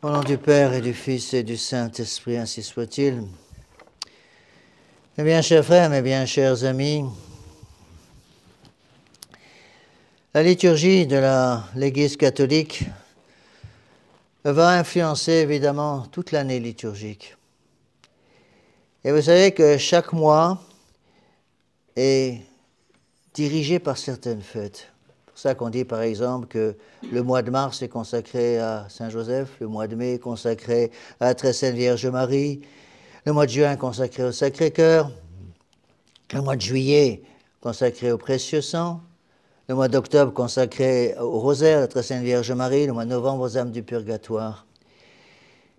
Au nom du Père et du Fils et du Saint-Esprit, ainsi soit-il. Mes bien chers frères, mes bien chers amis, la liturgie de l'Église catholique va influencer évidemment toute l'année liturgique. Et vous savez que chaque mois est dirigé par certaines fêtes. C'est pour ça qu'on dit par exemple que le mois de mars est consacré à Saint-Joseph, le mois de mai est consacré à la Très Sainte Vierge Marie, le mois de juin est consacré au Sacré-Cœur, le mois de juillet consacré au Précieux Sang, le mois d'octobre consacré au Rosaire, la Très Sainte Vierge Marie, le mois de novembre aux âmes du Purgatoire.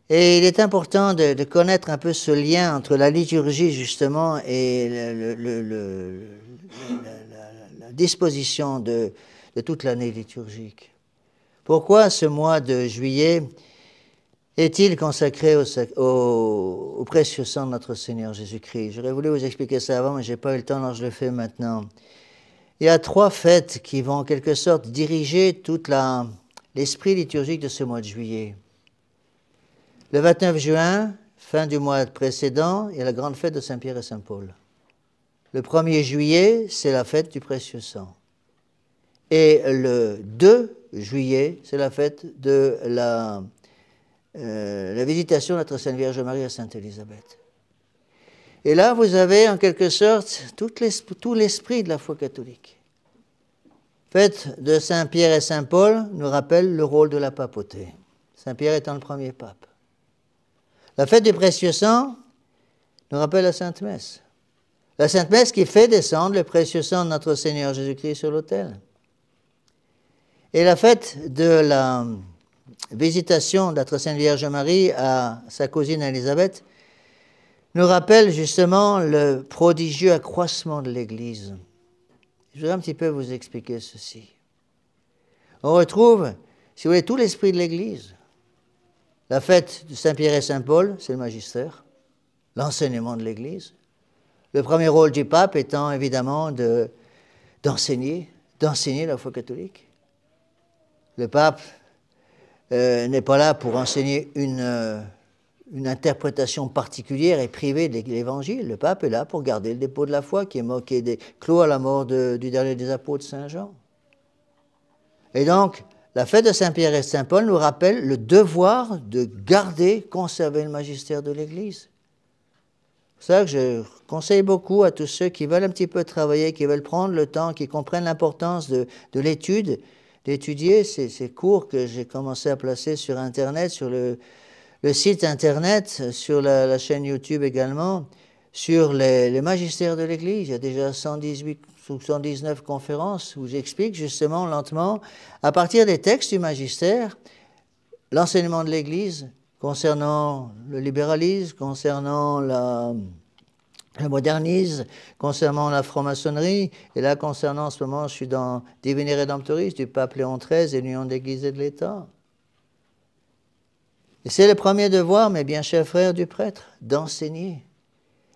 Et il est important de connaître un peu ce lien entre la liturgie justement et la disposition de toute l'année liturgique. Pourquoi ce mois de juillet est-il consacré au précieux sang de notre Seigneur Jésus-Christ? J'aurais voulu vous expliquer ça avant, mais je n'ai pas eu le temps, alors je le fais maintenant. Il y a trois fêtes qui vont en quelque sorte diriger tout l'esprit liturgique de ce mois de juillet. Le 29 juin, fin du mois précédent, il y a la grande fête de Saint-Pierre et Saint-Paul. Le 1er juillet, c'est la fête du précieux sang. Et le 2 juillet, c'est la fête de la visitation de notre Sainte Vierge Marie à Sainte-Élisabeth. Et là, vous avez en quelque sorte tout l'esprit de la foi catholique. La fête de Saint-Pierre et Saint-Paul nous rappelle le rôle de la papauté, Saint-Pierre étant le premier pape. La fête du précieux sang nous rappelle la Sainte Messe. La Sainte Messe qui fait descendre le précieux sang de notre Seigneur Jésus-Christ sur l'autel. Et la fête de la visitation de la Très Sainte Vierge Marie à sa cousine Élisabeth nous rappelle justement le prodigieux accroissement de l'Église. Je voudrais un petit peu vous expliquer ceci. On retrouve, si vous voulez, tout l'esprit de l'Église. La fête de Saint-Pierre et Saint-Paul, c'est le magistère, l'enseignement de l'Église. Le premier rôle du pape étant évidemment d'enseigner la foi catholique. Le pape n'est pas là pour enseigner une interprétation particulière et privée de l'Évangile. Le pape est là pour garder le dépôt de la foi qui est clos à la mort du dernier des apôtres, Saint Jean. Et donc, la fête de Saint-Pierre et Saint-Paul nous rappelle le devoir de garder, conserver le magistère de l'Église. C'est ça que je conseille beaucoup à tous ceux qui veulent un petit peu travailler, qui veulent prendre le temps, qui comprennent l'importance de l'étude, d'étudier ces cours que j'ai commencé à placer sur Internet, sur le site Internet, sur la chaîne YouTube également, sur les magistères de l'Église. Il y a déjà 118 ou 119 conférences où j'explique justement lentement, à partir des textes du magistère, l'enseignement de l'Église concernant le libéralisme, concernant le modernisme, concernant la franc-maçonnerie, et là concernant en ce moment, je suis dans Divini Redemptoris du pape Léon XIII et l'Union de l'Église et de l'État. Et c'est le premier devoir, mes bien chers frères, du prêtre, d'enseigner.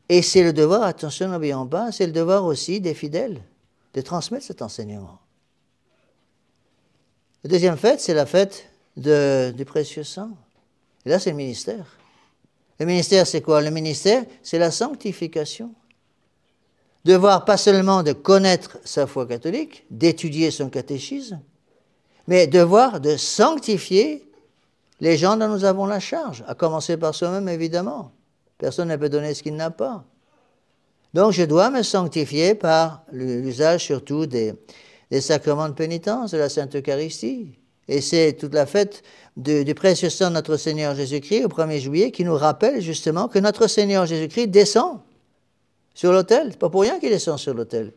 Et c'est le devoir, attention, n'oublions pas, c'est le devoir aussi des fidèles, de transmettre cet enseignement. La deuxième fête, c'est la fête du précieux sang. Et là, c'est le ministère. Le ministère, c'est quoi? Le ministère, c'est la sanctification. Devoir pas seulement de connaître sa foi catholique, d'étudier son catéchisme, mais devoir de sanctifier les gens dont nous avons la charge, à commencer par soi-même, évidemment. Personne ne peut donner ce qu'il n'a pas. Donc, je dois me sanctifier par l'usage surtout des sacrements de pénitence, de la Sainte Eucharistie. Et c'est toute la fête du précieux sang de notre Seigneur Jésus-Christ, au 1er juillet, qui nous rappelle justement que notre Seigneur Jésus-Christ descend sur l'autel. C'est pas pour rien qu'il descend sur l'autel.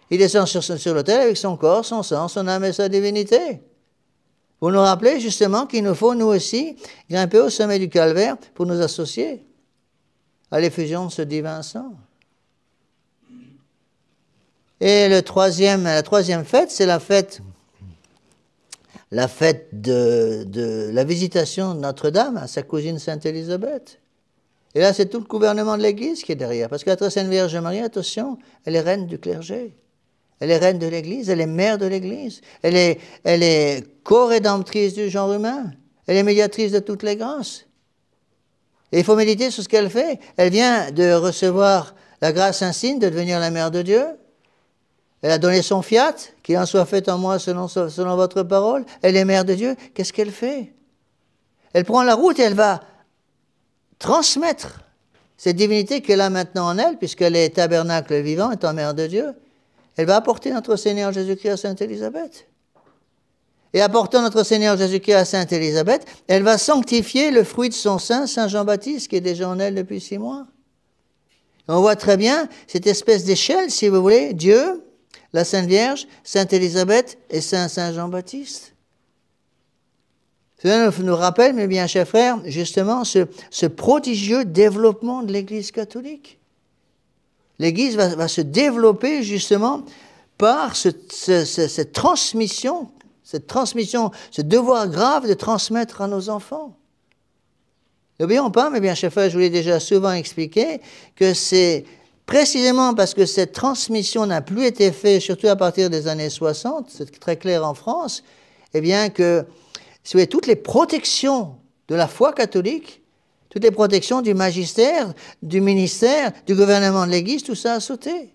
Il descend sur l'autel avec son corps, son sang, son âme et sa divinité. Vous nous rappelez justement qu'il nous faut, nous aussi, grimper au sommet du calvaire pour nous associer à l'effusion de ce divin sang. Et la troisième fête, c'est la fête de la visitation de Notre-Dame à sa cousine Sainte-Élisabeth. Et là, c'est tout le gouvernement de l'Église qui est derrière. Parce que la Très Sainte Vierge Marie, attention, elle est reine du clergé. Elle est reine de l'Église, elle est mère de l'Église. Elle est co-rédemptrice du genre humain. Elle est médiatrice de toutes les grâces. Et il faut méditer sur ce qu'elle fait. Elle vient de recevoir la grâce insigne de devenir la mère de Dieu. Elle a donné son fiat, qu'il en soit fait en moi selon votre parole. Elle est mère de Dieu. Qu'est-ce qu'elle fait? Elle prend la route et elle va transmettre cette divinité qu'elle a maintenant en elle, puisqu'elle est tabernacle vivant, étant mère de Dieu. Elle va apporter notre Seigneur Jésus-Christ à Sainte Élisabeth. Et apportant notre Seigneur Jésus-Christ à Sainte Élisabeth, elle va sanctifier le fruit de son sein, Saint Jean-Baptiste, qui est déjà en elle depuis 6 mois. Et on voit très bien cette espèce d'échelle, si vous voulez, Dieu, la Sainte Vierge, Sainte Élisabeth et Saint Jean-Baptiste. Cela nous rappelle, mes bien chers frères, justement ce prodigieux développement de l'Église catholique. L'Église va se développer justement par cette transmission, ce devoir grave de transmettre à nos enfants. N'oublions pas, mes bien chers frères, je vous l'ai déjà souvent expliqué, que c'est précisément parce que cette transmission n'a plus été faite, surtout à partir des années 60, c'est très clair en France, eh bien que si vous voulez, toutes les protections de la foi catholique, toutes les protections du magistère, du ministère, du gouvernement de l'Église, tout ça a sauté.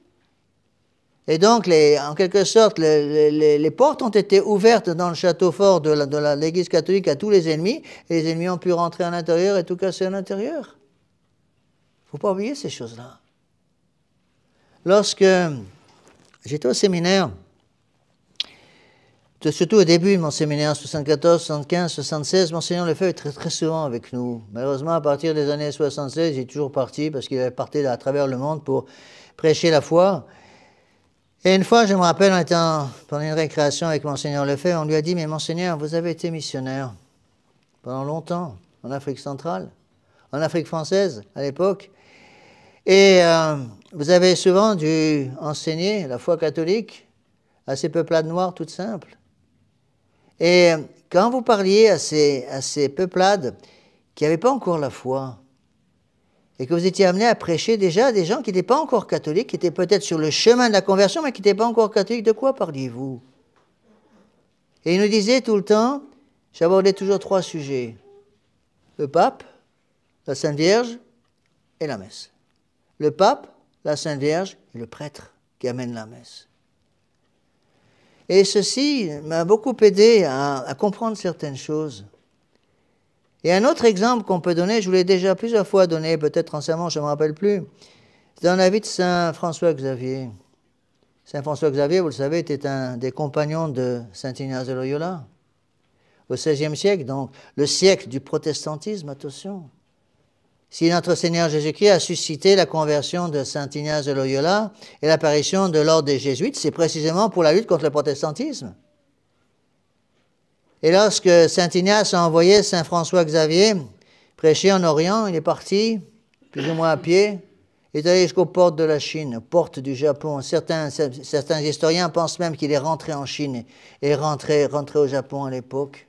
Et donc, en quelque sorte, les portes ont été ouvertes dans le château fort de l'Église catholique à tous les ennemis, et les ennemis ont pu rentrer à l'intérieur et tout casser à l'intérieur. Il ne faut pas oublier ces choses-là. Lorsque j'étais au séminaire, surtout au début de mon séminaire, 74, 75, 76, Monseigneur Lefebvre est très, très souvent avec nous. Malheureusement, à partir des années 76, il est toujours parti parce qu'il avait parti à travers le monde pour prêcher la foi. Et une fois, je me rappelle, on était pendant une récréation avec Monseigneur Lefebvre, on lui a dit, mais Monseigneur, vous avez été missionnaire pendant longtemps en Afrique centrale, en Afrique française à l'époque, et vous avez souvent dû enseigner la foi catholique à ces peuplades noires toutes simples. Et quand vous parliez à ces peuplades qui n'avaient pas encore la foi, et que vous étiez amené à prêcher déjà à des gens qui n'étaient pas encore catholiques, qui étaient peut-être sur le chemin de la conversion, mais qui n'étaient pas encore catholiques, de quoi parliez-vous? Et il nous disait tout le temps, j'abordais toujours 3 sujets. Le pape, la Sainte Vierge et la messe. Le pape, la Sainte Vierge et le prêtre qui amène la messe. Et ceci m'a beaucoup aidé à comprendre certaines choses. Et un autre exemple qu'on peut donner, je vous l'ai déjà plusieurs fois donné, peut-être en sermon, je ne me rappelle plus, c'est dans la vie de Saint François Xavier. Saint François Xavier, vous le savez, était un des compagnons de Saint Ignace de Loyola, au XVIe siècle, donc le siècle du protestantisme, attention. Si notre Seigneur Jésus-Christ a suscité la conversion de Saint Ignace de Loyola et l'apparition de l'ordre des Jésuites, c'est précisément pour la lutte contre le protestantisme. Et lorsque Saint Ignace a envoyé Saint François Xavier prêcher en Orient, il est parti, plus ou moins à pied, il est allé jusqu'aux portes de la Chine, aux portes du Japon. Certains historiens pensent même qu'il est rentré en Chine et rentré au Japon à l'époque.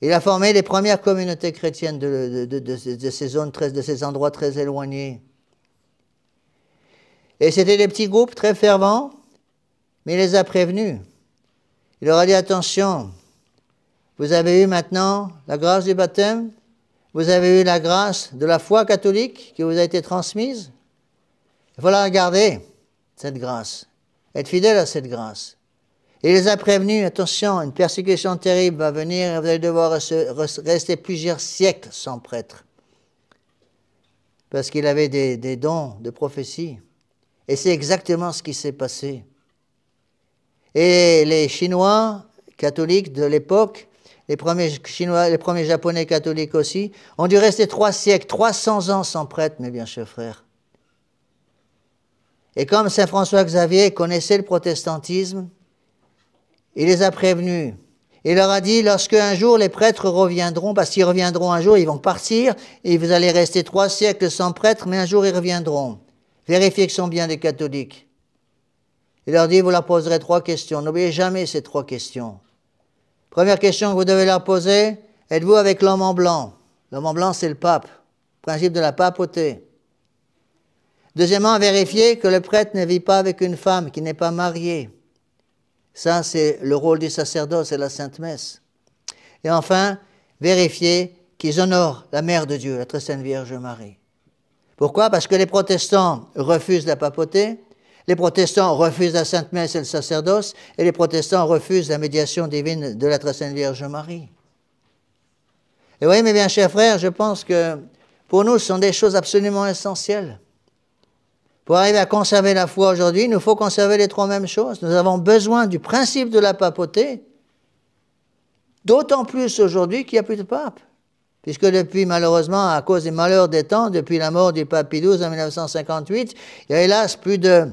Il a formé les premières communautés chrétiennes de ces zones, de ces endroits très éloignés. Et c'était des petits groupes très fervents, mais il les a prévenus. Il leur a dit, attention, vous avez eu maintenant la grâce du baptême, vous avez eu la grâce de la foi catholique qui vous a été transmise. Il faut la garder, cette grâce, être fidèle à cette grâce. Et il les a prévenus, attention, une persécution terrible va venir et vous allez devoir rester plusieurs siècles sans prêtre. Parce qu'il avait des dons de prophétie. Et c'est exactement ce qui s'est passé. Et les Chinois catholiques de l'époque, les premiers Japonais catholiques aussi, ont dû rester 3 siècles, 300 ans sans prêtre, mes bien chers frères. Et comme Saint François Xavier connaissait le protestantisme, il les a prévenus. Il leur a dit, lorsque un jour les prêtres reviendront, parce qu'ils reviendront un jour, ils vont partir, et vous allez rester 3 siècles sans prêtre, mais un jour ils reviendront. Vérifiez qu'ils sont bien des catholiques. Il leur dit, vous leur poserez 3 questions. N'oubliez jamais ces 3 questions. Première question que vous devez leur poser, êtes-vous avec l'homme en blanc? L'homme en blanc, c'est le pape. Principe de la papauté. Deuxièmement, vérifiez que le prêtre ne vit pas avec une femme qui n'est pas mariée. Ça, c'est le rôle du sacerdoce et la Sainte Messe. Et enfin, vérifier qu'ils honorent la Mère de Dieu, la très sainte Vierge Marie. Pourquoi? Parce que les protestants refusent la papauté, les protestants refusent la Sainte Messe et le sacerdoce, et les protestants refusent la médiation divine de la très sainte Vierge Marie. Et vous voyez, mes bien chers frères, je pense que pour nous, ce sont des choses absolument essentielles. Pour arriver à conserver la foi aujourd'hui, il nous faut conserver les trois mêmes choses. Nous avons besoin du principe de la papauté, d'autant plus aujourd'hui qu'il n'y a plus de pape. Puisque depuis, malheureusement, à cause des malheurs des temps, depuis la mort du pape Pie XII en 1958, il y a hélas plus de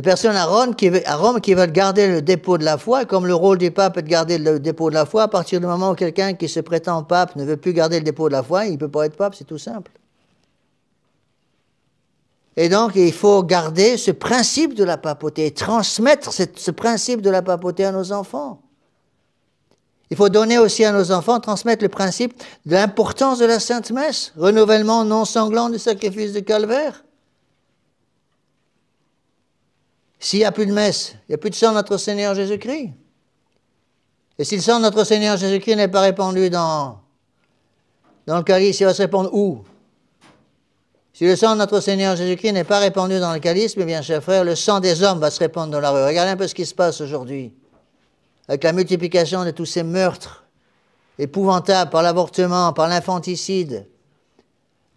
personnes à Rome qui veulent garder le dépôt de la foi. Et comme le rôle du pape est de garder le dépôt de la foi, à partir du moment où quelqu'un qui se prétend pape ne veut plus garder le dépôt de la foi, il ne peut pas être pape, c'est tout simple. Et donc, il faut garder ce principe de la papauté et transmettre ce principe de la papauté à nos enfants. Il faut donner aussi à nos enfants, transmettre le principe de l'importance de la Sainte Messe, renouvellement non sanglant du sacrifice de Calvaire. S'il n'y a plus de messe, il n'y a plus de sang de notre Seigneur Jésus-Christ. Et si le sang de notre Seigneur Jésus-Christ n'est pas répandu dans le calice, il va se répandre où? Si le sang de notre Seigneur Jésus-Christ n'est pas répandu dans le calice, mes bien chers frères, le sang des hommes va se répandre dans la rue. Regardez un peu ce qui se passe aujourd'hui, avec la multiplication de tous ces meurtres épouvantables par l'avortement, par l'infanticide,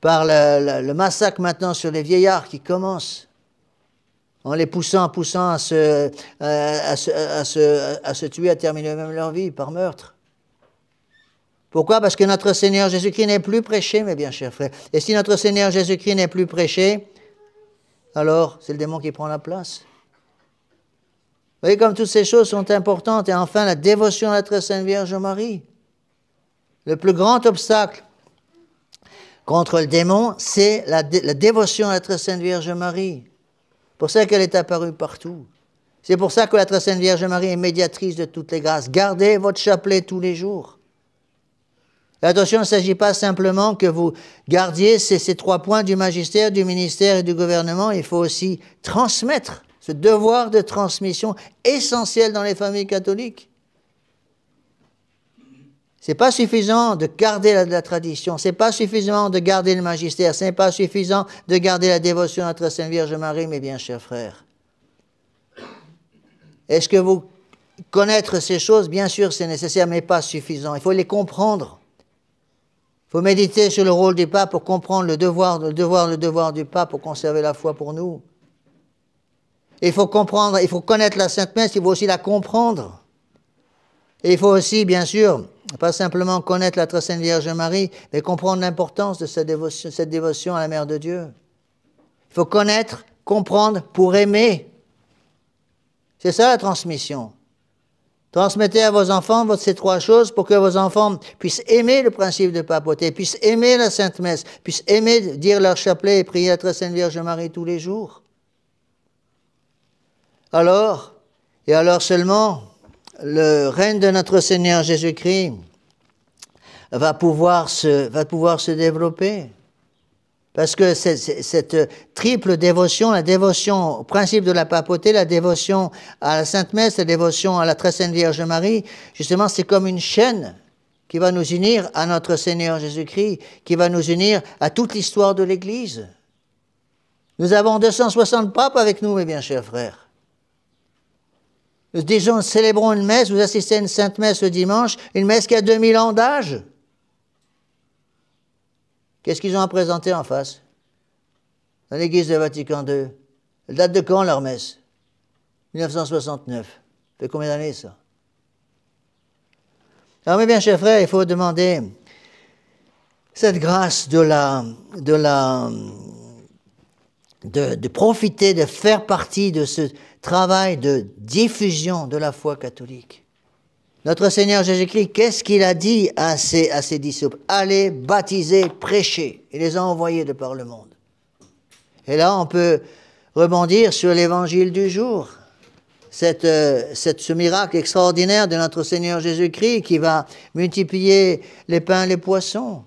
par le massacre maintenant sur les vieillards qui commence, en les poussant à se tuer, à terminer même leur vie par meurtre. Pourquoi? Parce que notre Seigneur Jésus-Christ n'est plus prêché, mes bien chers frères. Et si notre Seigneur Jésus-Christ n'est plus prêché, alors c'est le démon qui prend la place. Vous voyez comme toutes ces choses sont importantes. Et enfin, la dévotion à la très sainte Vierge Marie. Le plus grand obstacle contre le démon, c'est la dévotion à la très sainte Vierge Marie. C'est pour ça qu'elle est apparue partout. C'est pour ça que la très sainte Vierge Marie est médiatrice de toutes les grâces. Gardez votre chapelet tous les jours. Attention, il ne s'agit pas simplement que vous gardiez ces trois points du magistère, du ministère et du gouvernement. Il faut aussi transmettre ce devoir de transmission essentiel dans les familles catholiques. Ce n'est pas suffisant de garder la tradition, ce n'est pas suffisant de garder le magistère, ce n'est pas suffisant de garder la dévotion à la très sainte Vierge Marie, mes bien chers frères. Est-ce que vous connaître ces choses? Bien sûr, c'est nécessaire, mais pas suffisant. Il faut les comprendre. Il faut méditer sur le rôle du pape pour comprendre le devoir du pape pour conserver la foi pour nous. Et il faut connaître la Sainte Messe, il faut aussi la comprendre. Et il faut aussi, bien sûr, pas simplement connaître la très sainte Vierge Marie, mais comprendre l'importance de cette dévotion à la Mère de Dieu. Il faut connaître, comprendre pour aimer. C'est ça la transmission. Transmettez à vos enfants ces trois choses pour que vos enfants puissent aimer le principe de papauté, puissent aimer la Sainte Messe, puissent aimer dire leur chapelet et prier la très sainte Vierge Marie tous les jours. Alors, et alors seulement, le règne de notre Seigneur Jésus-Christ va pouvoir se développer. Parce que cette triple dévotion, la dévotion au principe de la papauté, la dévotion à la Sainte Messe, la dévotion à la très sainte Vierge Marie, justement, c'est comme une chaîne qui va nous unir à notre Seigneur Jésus-Christ, qui va nous unir à toute l'histoire de l'Église. Nous avons 260 papes avec nous, mes bien chers frères. Nous célébrons une messe, vous assistez à une sainte messe le dimanche, une messe qui a 2000 ans d'âge. Qu'est-ce qu'ils ont à présenter en face? Dans l'église de Vatican II. Elle date de quand leur messe? 1969. Ça fait combien d'années ça? Alors mes bien chers frères, il faut demander cette grâce de profiter, de faire partie de ce travail de diffusion de la foi catholique. Notre Seigneur Jésus-Christ, qu'est-ce qu'il a dit à ses disciples? Allez, baptiser, prêcher. Il les a envoyés de par le monde. Et là, on peut rebondir sur l'évangile du jour. Ce miracle extraordinaire de notre Seigneur Jésus-Christ qui va multiplier les pains et les poissons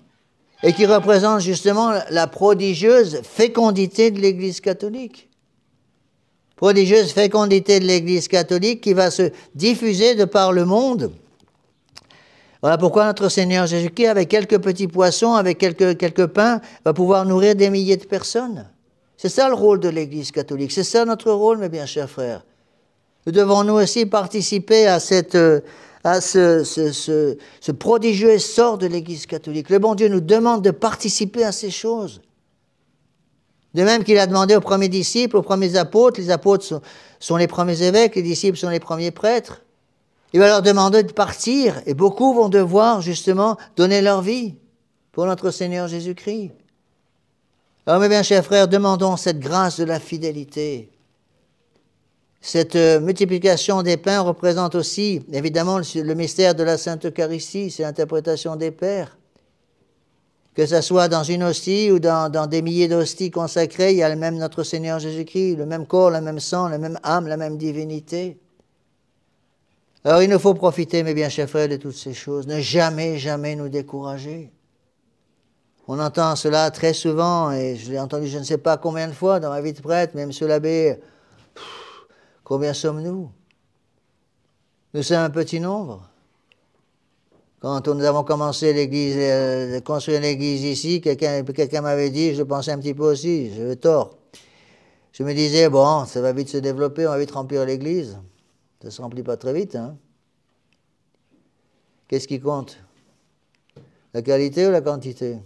et qui représente justement la prodigieuse fécondité de l'Église catholique. Prodigieuse fécondité de l'Église catholique qui va se diffuser de par le monde Voilà pourquoi notre Seigneur Jésus-Christ, avec quelques petits poissons, avec quelques pains, va pouvoir nourrir des milliers de personnes. C'est ça le rôle de l'Église catholique. C'est ça notre rôle, mes bien chers frères. Nous devons nous aussi participer à ce prodigieux essor de l'Église catholique. Le bon Dieu nous demande de participer à ces choses. De même qu'il a demandé aux premiers disciples, aux premiers apôtres, les apôtres sont les premiers évêques, les disciples sont les premiers prêtres. Il va leur demander de partir, et beaucoup vont devoir justement donner leur vie pour notre Seigneur Jésus-Christ. Alors mes bien chers frères, demandons cette grâce de la fidélité. Cette multiplication des pains représente aussi, évidemment, le mystère de la Sainte Eucharistie, c'est l'interprétation des Pères. Que ce soit dans une hostie ou dans des milliers d'hosties consacrées, il y a le même notre Seigneur Jésus-Christ, le même corps, le même sang, la même âme, la même divinité. Alors il nous faut profiter, mes bien chers frères, de toutes ces choses, ne jamais, jamais nous décourager. On entend cela très souvent, et je l'ai entendu je ne sais pas combien de fois dans ma vie de prêtre, mais monsieur l'abbé, combien sommes-nous? Nous sommes un petit nombre. Quand nous avons commencé l'église, construire l'église ici, quelqu'un m'avait dit, je le pensais un petit peu aussi, j'avais tort. Je me disais, bon, ça va vite se développer, on va vite remplir l'église. Ça ne se remplit pas très vite, hein. Qu'est-ce qui compte? La qualité ou la quantité?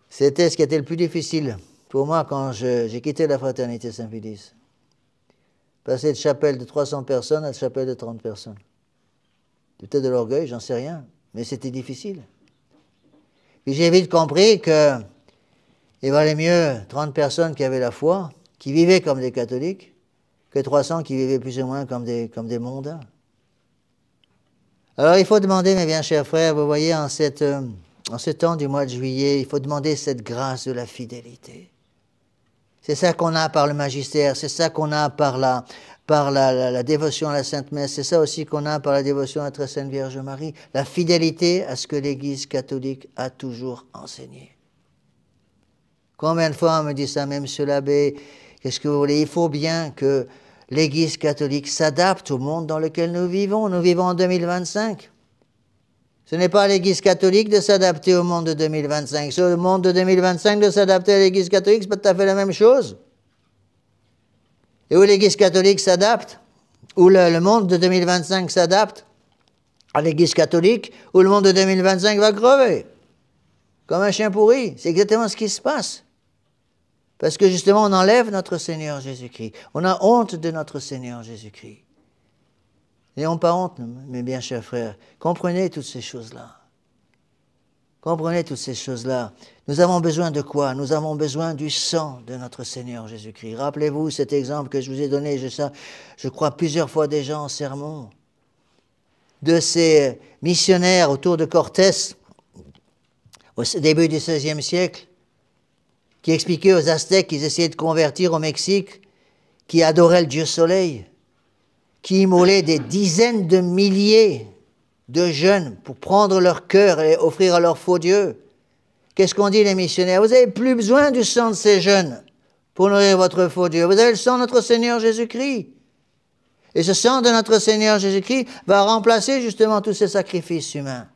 C'était ce qui était le plus difficile pour moi quand j'ai quitté la fraternité Saint-Pédis. Passer de chapelle de 300 personnes à de chapelle de 30 personnes. Peut-être de l'orgueil, j'en sais rien, mais c'était difficile. Puis j'ai vite compris que il valait mieux 30 personnes qui avaient la foi, qui vivaient comme des catholiques, que 300 qui vivaient plus ou moins comme des mondains. Alors il faut demander, mes bien chers frères, vous voyez, en ce temps du mois de juillet, il faut demander cette grâce de la fidélité. C'est ça qu'on a par le magistère, c'est ça qu'on a par la dévotion à la Sainte Messe, c'est ça aussi qu'on a par la dévotion à la Très Sainte Vierge Marie, la fidélité à ce que l'Église catholique a toujours enseigné. Combien de fois on me dit ça, même monsieur l'abbé, qu'est-ce que vous voulez? Il faut bien que l'Église catholique s'adapte au monde dans lequel nous vivons. Nous vivons en 2025. Ce n'est pas à l'Église catholique de s'adapter au monde de 2025. C'est au monde de 2025 de s'adapter à l'Église catholique, c'est pas tout à fait la même chose. Et où l'Église catholique s'adapte, où le monde de 2025 s'adapte à l'Église catholique, où le monde de 2025 va crever, comme un chien pourri. C'est exactement ce qui se passe. Parce que justement, on enlève notre Seigneur Jésus-Christ. On a honte de notre Seigneur Jésus-Christ. N'ayons pas honte, mes bien chers frères. Comprenez toutes ces choses-là. Comprenez toutes ces choses-là. Nous avons besoin de quoi? Nous avons besoin du sang de notre Seigneur Jésus-Christ. Rappelez-vous cet exemple que je vous ai donné, je crois plusieurs fois déjà en sermon, de ces missionnaires autour de Cortés, au début du XVIe siècle, qui expliquaient aux Aztèques qu'ils essayaient de convertir au Mexique, qui adoraient le Dieu Soleil, qui immolaient des dizaines de milliers de jeunes pour prendre leur cœur et offrir à leur faux Dieu. Qu'est-ce qu'on dit les missionnaires? Vous n'avez plus besoin du sang de ces jeunes pour nourrir votre faux Dieu. Vous avez le sang de notre Seigneur Jésus-Christ. Et ce sang de notre Seigneur Jésus-Christ va remplacer justement tous ces sacrifices humains.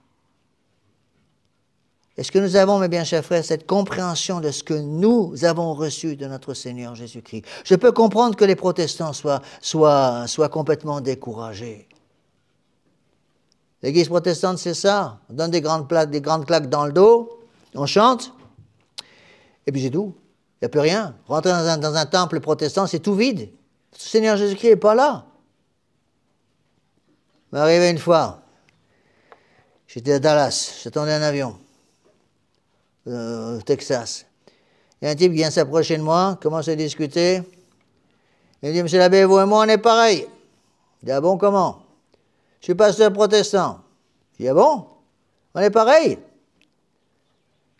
Est-ce que nous avons, mes bien chers frères, cette compréhension de ce que nous avons reçu de notre Seigneur Jésus-Christ? Je peux comprendre que les protestants soient complètement découragés. L'Église protestante, c'est ça. On donne des grandes claques dans le dos, on chante, et puis c'est tout. Il n'y a plus rien. Rentrer dans un temple protestant, c'est tout vide. Le Seigneur Jésus-Christ n'est pas là. Il m'est arrivé une fois, j'étais à Dallas, j'attendais un avion. Au Texas. Il y a un type qui vient s'approcher de moi, commence à discuter. Il me dit, monsieur l'abbé, vous et moi, on est pareil. Je dis, ah bon, comment? Je suis pasteur protestant. Je dis, ah bon? On est pareil.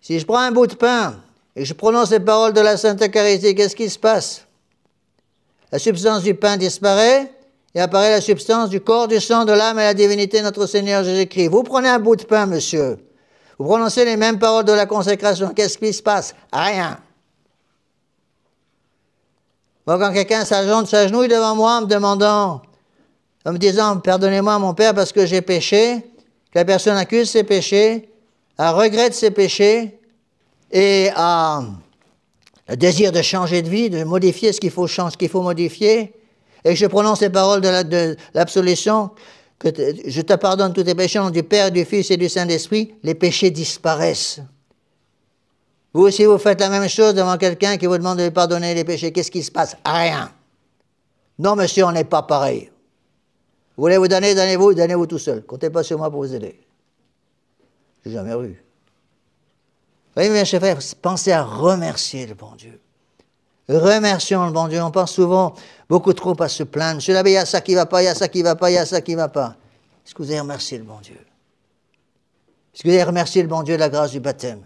Si je prends un bout de pain et que je prononce les paroles de la Sainte Eucharistie, qu'est-ce qui se passe? La substance du pain disparaît et apparaît la substance du corps, du sang, de l'âme et la divinité de notre Seigneur Jésus-Christ. Vous prenez un bout de pain, monsieur. Vous prononcez les mêmes paroles de la consécration. Qu'est-ce qui se passe? Rien. Moi, quand quelqu'un s'agenouille devant moi en me demandant en me disant, pardonnez-moi mon Père parce que j'ai péché, que la personne accuse ses péchés, regrette ses péchés et a le désir de changer de vie, de modifier ce qu'il faut changer, ce qu'il faut modifier, et que je prononce les paroles de l'absolution, que je te pardonne tous tes péchés au nom du Père, du Fils et du Saint-Esprit, les péchés disparaissent. Vous aussi, vous faites la même chose devant quelqu'un qui vous demande de lui pardonner les péchés. Qu'est-ce qui se passe? Rien. Non, monsieur, on n'est pas pareil. Vous voulez vous donner, donnez-vous tout seul. Comptez pas sur moi pour vous aider. J'ai jamais vu. Vous voyez, mes chers frères, pensez à remercier le bon Dieu. Remercions le bon Dieu. On pense souvent beaucoup trop à se plaindre. Monsieur l'abbé, il y a ça qui ne va pas, il y a ça qui ne va pas, il y a ça qui ne va pas. Est-ce que vous avez remercié le bon Dieu? Est-ce que vous avez remercié le bon Dieu de la grâce du baptême?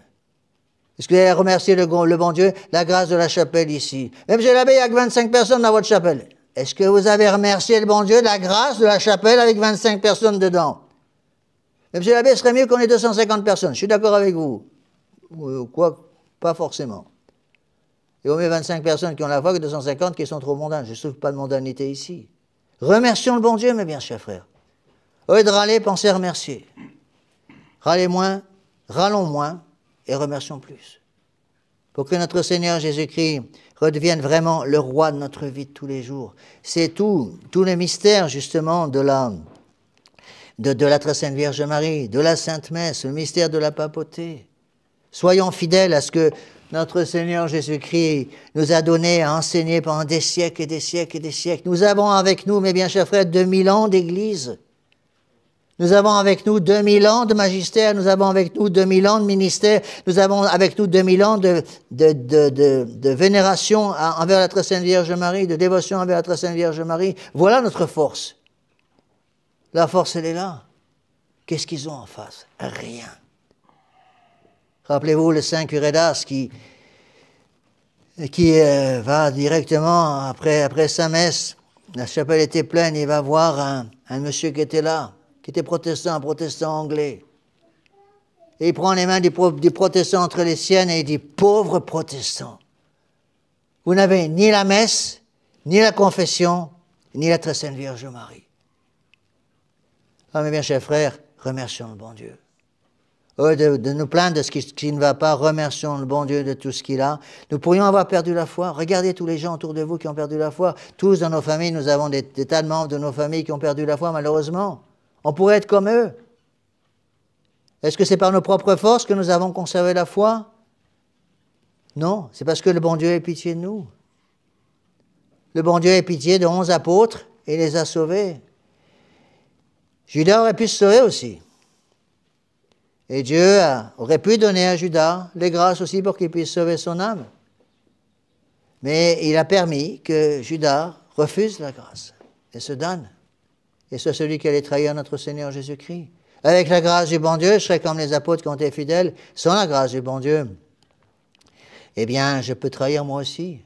Est-ce que vous avez remercié le bon Dieu de la grâce de la chapelle ici? Mais monsieur l'abbé, il n'y a que 25 personnes dans votre chapelle. Est-ce que vous avez remercié le bon Dieu de la grâce de la chapelle avec 25 personnes dedans? Mais monsieur l'abbé, ce serait mieux qu'on ait 250 personnes. Je suis d'accord avec vous. Quoi? Pas forcément. Il vaut mieux 25 personnes qui ont la foi que 250 qui sont trop mondaines. Je ne trouve pas de mondanité ici. Remercions le bon Dieu, mes bien chers frères. Au lieu de râler, pensez à remercier. Râlez moins, râlons moins et remercions plus. Pour que notre Seigneur Jésus-Christ redevienne vraiment le roi de notre vie de tous les jours. C'est tout le mystère justement de la très sainte Vierge Marie, de la Sainte Messe, le mystère de la papauté. Soyons fidèles à ce que notre Seigneur Jésus-Christ nous a donné à enseigner pendant des siècles et des siècles et des siècles. Nous avons avec nous, mes bien chers frères, 2000 ans d'Église. Nous avons avec nous 2000 ans de magistère, nous avons avec nous 2000 ans de ministère, nous avons avec nous 2000 ans de vénération envers la très sainte Vierge Marie, de dévotion envers la très sainte Vierge Marie. Voilà notre force. La force, elle est là. Qu'est-ce qu'ils ont en face? Rien. Rappelez-vous le saint curé d'Ars qui va directement, après sa messe, la chapelle était pleine, il va voir un monsieur qui était là, qui était protestant, un protestant anglais. Et il prend les mains du protestant entre les siennes et il dit, pauvre protestant, vous n'avez ni la messe, ni la confession, ni la très sainte Vierge Marie. Ah, mes bien chers frères, remercions le bon Dieu. De nous plaindre de ce qui ne va pas, remercions le bon Dieu de tout ce qu'il a. Nous pourrions avoir perdu la foi. Regardez tous les gens autour de vous qui ont perdu la foi. Tous dans nos familles, nous avons des tas de membres de nos familles qui ont perdu la foi, malheureusement. On pourrait être comme eux. Est-ce que c'est par nos propres forces que nous avons conservé la foi? Non, c'est parce que le bon Dieu ait pitié de nous. Le bon Dieu ait pitié de 11 apôtres et les a sauvés. Judas aurait pu se sauver aussi. Et Dieu aurait pu donner à Judas les grâces aussi pour qu'il puisse sauver son âme. Mais il a permis que Judas refuse la grâce et se donne. Et soit celui qui allait trahir notre Seigneur Jésus-Christ. Avec la grâce du bon Dieu, je serai comme les apôtres qui ont été fidèles. Sans la grâce du bon Dieu, eh bien, je peux trahir moi aussi.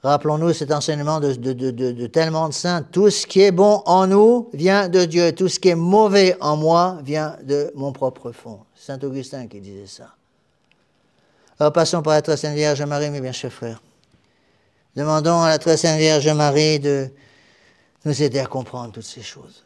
Rappelons-nous cet enseignement de tellement de saints. Tout ce qui est bon en nous vient de Dieu. Tout ce qui est mauvais en moi vient de mon propre fond. Saint Augustin qui disait ça. Alors passons par la très sainte Vierge Marie, mes bien chers frères. Demandons à la très sainte Vierge Marie de nous aider à comprendre toutes ces choses.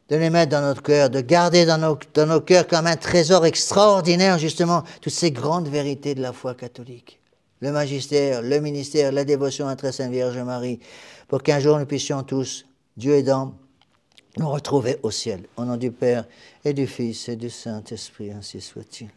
De les mettre dans notre cœur, de garder dans nos cœurs comme un trésor extraordinaire, justement, toutes ces grandes vérités de la foi catholique. Le magistère, le ministère, la dévotion à la très sainte Vierge Marie, pour qu'un jour nous puissions tous, Dieu aidant, nous retrouver au ciel. Au nom du Père et du Fils et du Saint-Esprit, ainsi soit-il.